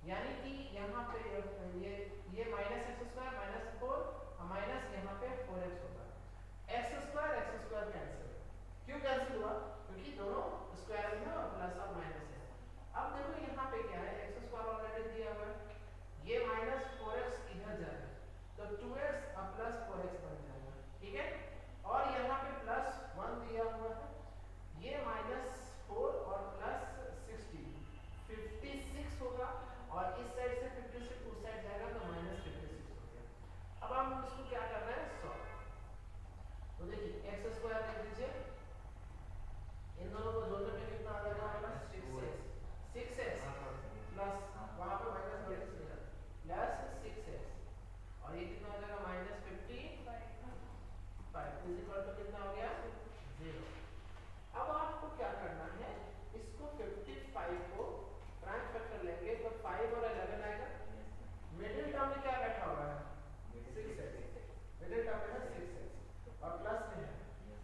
यानी कि यहाँ पे ये minus x square minus 4 minus यहाँ पे 4x होगा। X square cancel. क्यों कैंसिल हुआ? क्योंकि दोनों स्क्वायर में और प्लस और माइनस है। अब देखो यहाँ पे क्या है, एक्स स्क्वायर ऑलरेडी दिया हुआ है, ये माइनस 4x इधर जाएगा तो 2x और प्लस 4x बन जाएगा, ठीक है। और यहाँ पे प्लस 1 दिया हुआ है, ये माइनस 4 और प्लस 60 56 होगा, और इस साइड से 56 उस साइड जाएगा तो माइनस 56 हो गया। अब हम इसको क्या कर रहे हैं, सॉल्व। तो देखिए एक्स स्क्वायर लिख दीजिए, इन दोनों को जोड़ने पे कितना आ जाएगा हमारा 6x प्लस वहां पे माइनस प्लस 6x और ये कितना हो जाएगा माइनस 55 इज इक्वल टू कितना हो गया 0। अब आपको क्या करना है, इसको 55 को प्राइम फैक्टर लेंगे तो 5 और 11 आएगा। मिडिल टर्म में क्या बैठा हुआ है 6x, मिडिल टर्म में 6x और प्लस में है,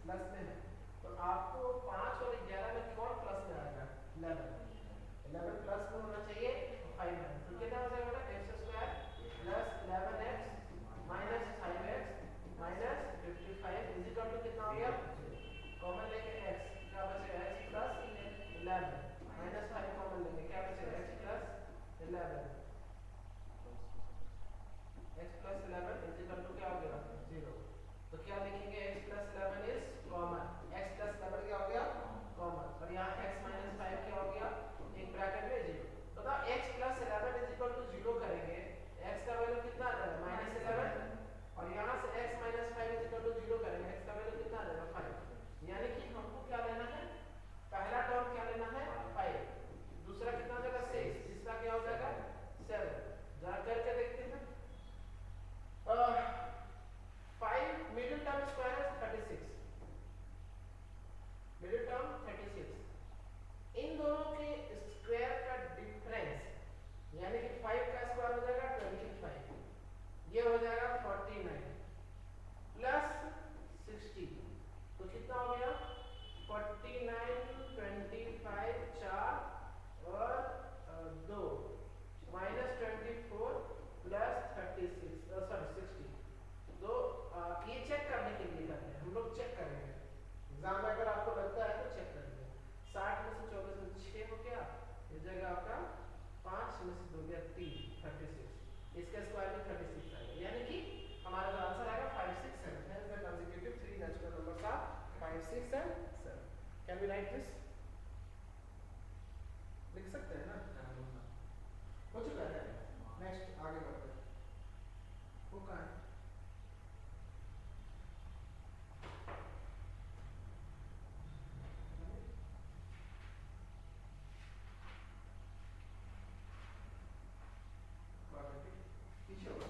प्लस में है तो आपको 5 और 11 में कौन प्लस में आएगा 11 प्लस में होना चाहिए 5 है तो कितना हो जाएगा x square plus 11x minus 5x minus 55 is equal to कितना हो गया, कॉमन लेके x क्या बचेगा x प्लस 11 माइनस 5 कॉमन लेंगे क्या बचेगा x plus 11 x plus 11 is equal to क्या हो गया 0। तो क्या लिखेंगे x plus 11 is common, x plus 11 क्या हो गया कॉमन, और यहाँ x माइनस 5 क्या हो गया एक ब्रैकेट में 0। बताओ x plus 11 is equal to 0 करेंगे, x का वैल्यू कितना आ जाएगा माइनस 11 और यहाँ से x minus 5 is equal to 0 करेंगे, x का वैल्यू कितना आ जाएगा 5। यानी कि हमको क्या लेना है, पहला टर्म क्या लेना है 5, दूसरा कितना हो जाएगा 6, तीसरा क्या हो जाएगा 7। जरा करके देखते हैं, 5 मिडिल टर्म स्क्वायर है 36, मिडिल टर्म 36, इन दोनों के स्क्वायर का डिफरेंस यानी कि 5 का स्क्वायर हो जाएगा 25, ये हो जाएगा 49 प्लस 60 तो कितना हो गया 49 25 4 और 2 माइनस 24 प्लस 36 सॉरी 60। तो ये चेक करने के लिए करते हैं हम लोग, चेक करेंगे एग्जाम में अगर आपको लगता है तो चेक करेंगे। 60 में से 24 में 6 हो गया, इस जगह आपका 5 में से 2 गया 3 36, इसका स्क्वायर में 36 आएगा, यानी कि हमारा जो आंसर आएगा 5 6 7 है। The consecutive 3 natural numbers are 5 6 and 7। Can we write this, लिख सकते हैं ना, हो चुका है। नेक्स्ट आगे बढ़ते हैं, वो कहाँ है पीछे होगा।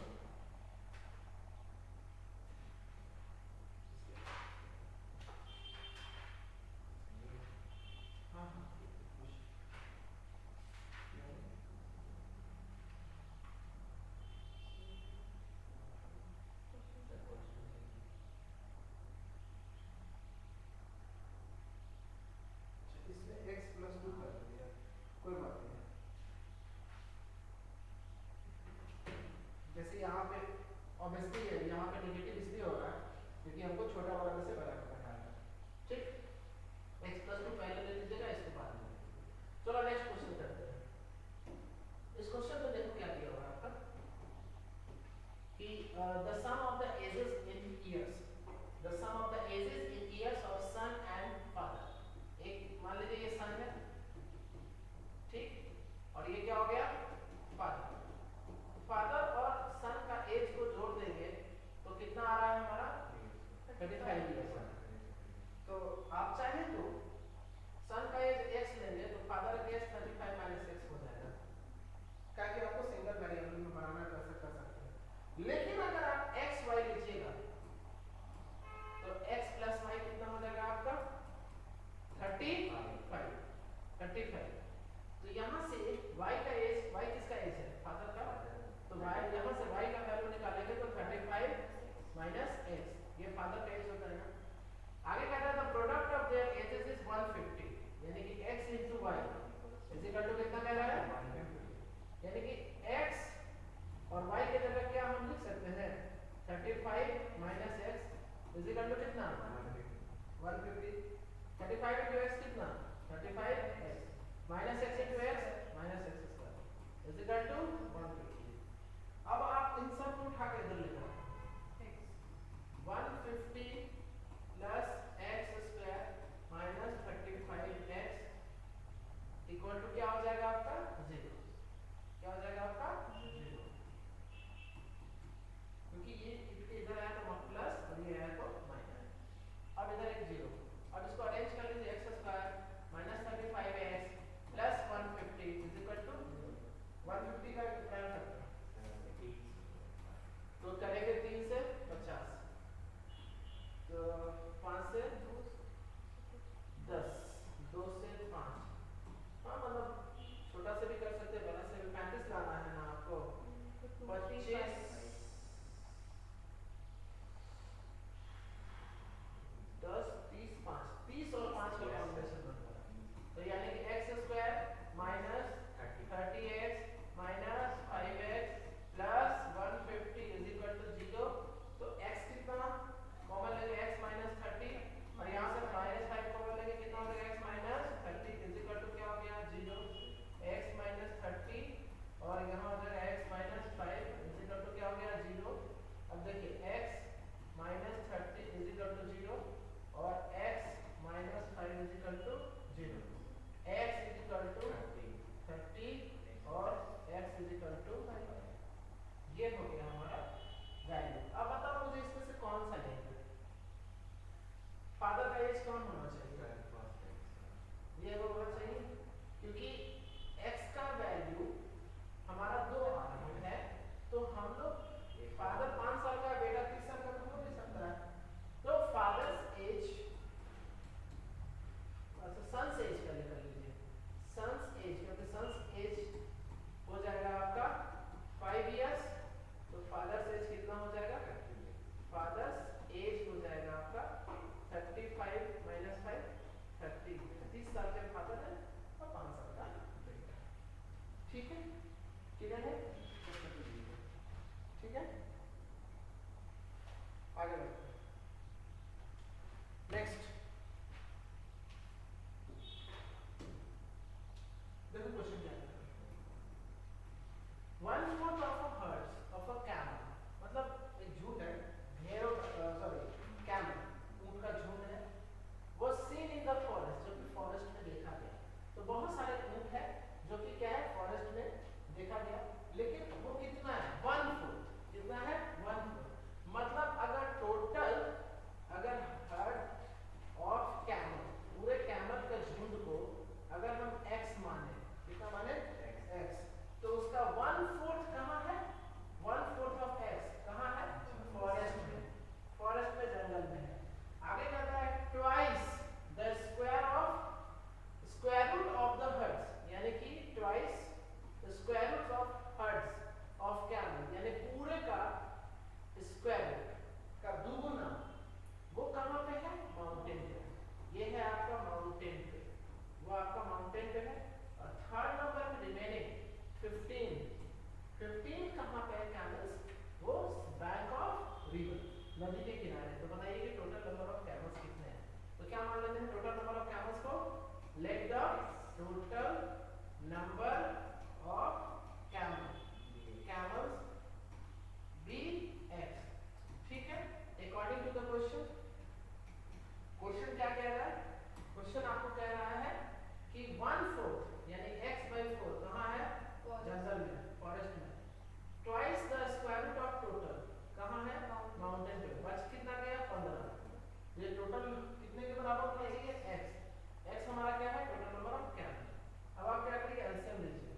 0, x इज इक्वल टू 30 और x इज इक्वल टू 5। ये हो गया हमारा वैल्यू। अब बताओ मुझे इसमें से कौन सा लेंगे। फादर का एज कौन होना चाहिए? ये होना चाहिए, क्योंकि x का वैल्यू हमारा 2 आ रहा है, तो हम लोग फादर 5 साल का, बेटा 30 साल का तो हो नहीं सकता है। तो फादर्स एज, अच्छा सन्स एज पहले कर लीजिए। सन्स एज, क्योंकि सन्स एज हो जाएगा आपका 5 इयर्स, तो फादर्स एज कितना हो जाएगा? फादर्स एज हो जाएगा आपका 35 माइनस 5, 30 साल के फादर है और 5 साल का बेटा। ठीक है, क्लियर है? ठीक है, आगे बढ़ते हैं। नेक्स्ट देखो क्वेश्चन क्या है। 1/4 of a hertz of a camel, मतलब एक झुंड है भेड़ों का, सॉरी कैमल, ऊंट का झुंड है, वो सीन इन द फॉरेस्ट, जो कि फॉरेस्ट में देखा गया। तो बहुत सारे ऊंट है जो कि क्या है, फॉरेस्ट में देखा गया, लेकिन वो कितना है? 1/4। कितना है? 1/4। मतलब अगर टोटल, अगर हर्ड ऑफ कैमल, पूरे कैमल के झुंड को अगर हम x माने, कितना माने? x, तो उसका 1/4 कहाँ है? 1/4 ऑफ x कहाँ है? फॉरेस्ट में, फॉरेस्ट में, जंगल में है। आगे कहता है twice the square of square root of the herds, यानी कि twice square root of herds of camel, यानी पूरे का स्क्वायर रूट का दुगुना, वो कहाँ पे है? माउंटेन पे। ये है आपका माउंटेन पे, वो आपका माउंटेन पे है। और थर्ड नंबर में रिमेनिंग 15 कहाँ पे है कैमल्स? वो बैंक ऑफ रिवर, नदी के किनारे। तो बताइए कि टोटल नंबर ऑफ कैमल्स कितने हैं? तो क्या मान लेते हैं टोटल नंबर ऑफ कैमल्स को? Let the total number of camels be x। ठीक है, according to the question. Question क्या कह रहा है? क्वेश्चन आपको कह रहा है कि 1/4 यानी x/4 कहाँ है? जंगल में, फॉरेस्ट में। Twice the square root of total कहाँ है? माउंटेन पे। बच कितना गया? 15। ये टोटल कितने के बराबर होना चाहिए? x। x हमारा क्या है? Total number of camel. अब आप क्या करिए? एलसीएम लीजिए।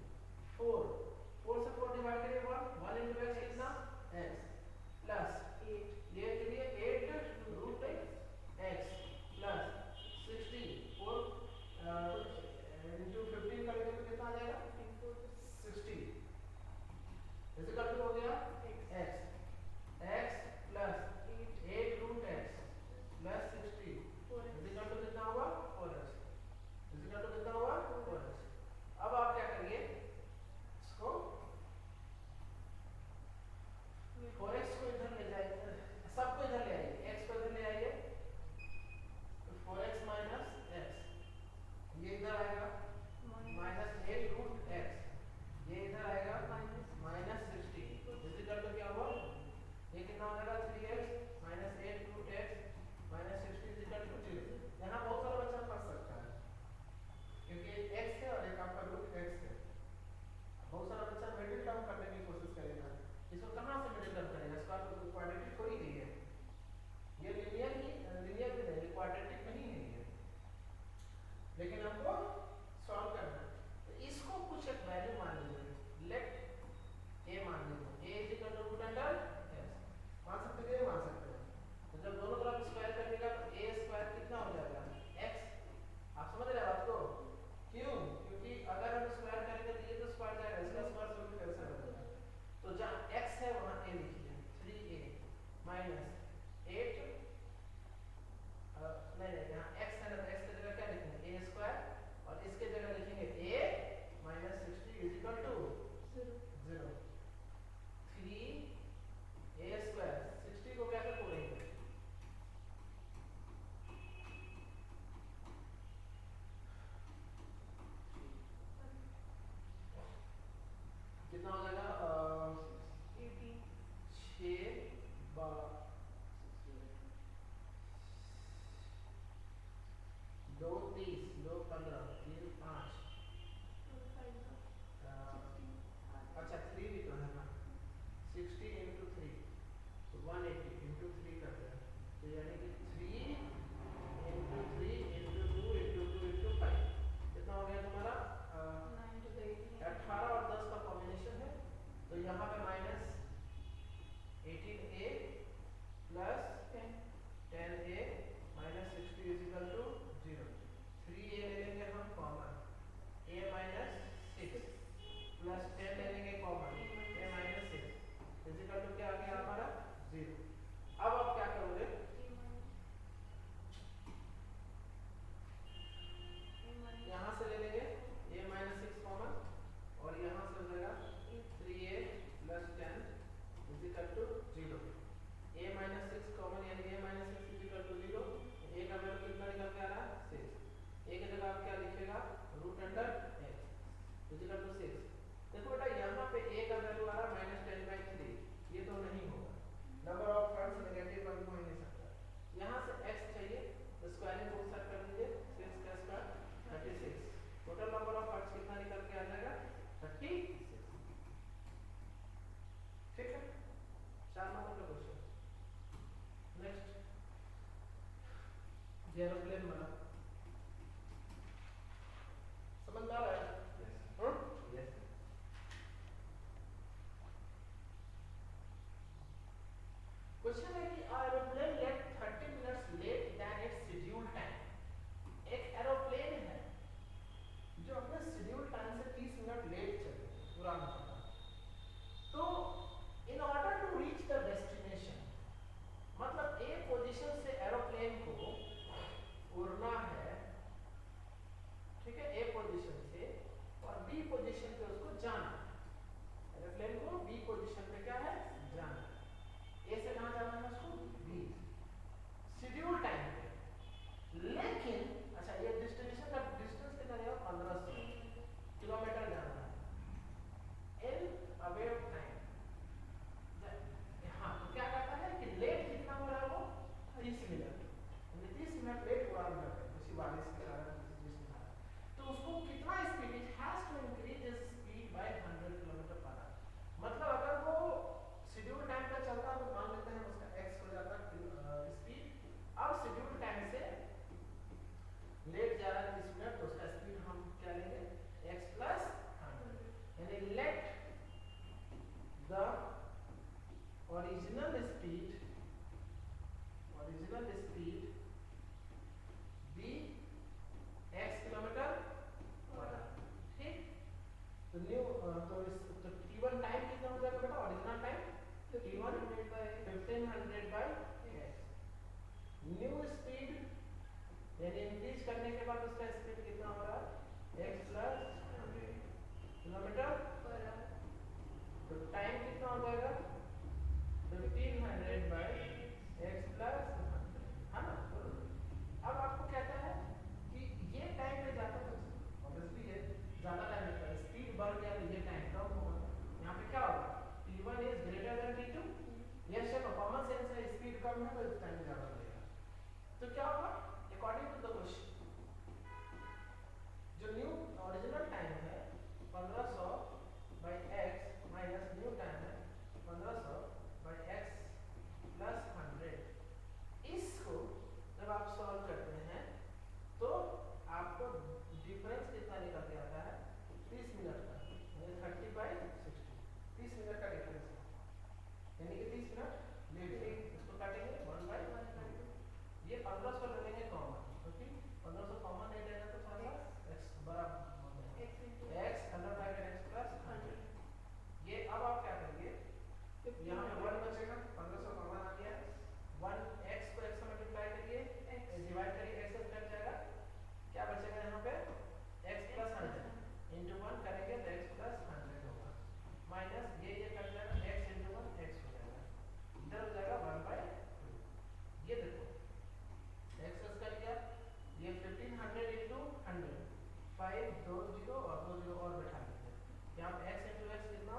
और बैठा लेते हैं। यहाँ पे x इंटू एक्स कितना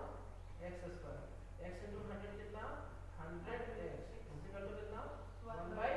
x स्क्वायर, x इंटू 100 कितना 100x इक्वल टू कितना 1/2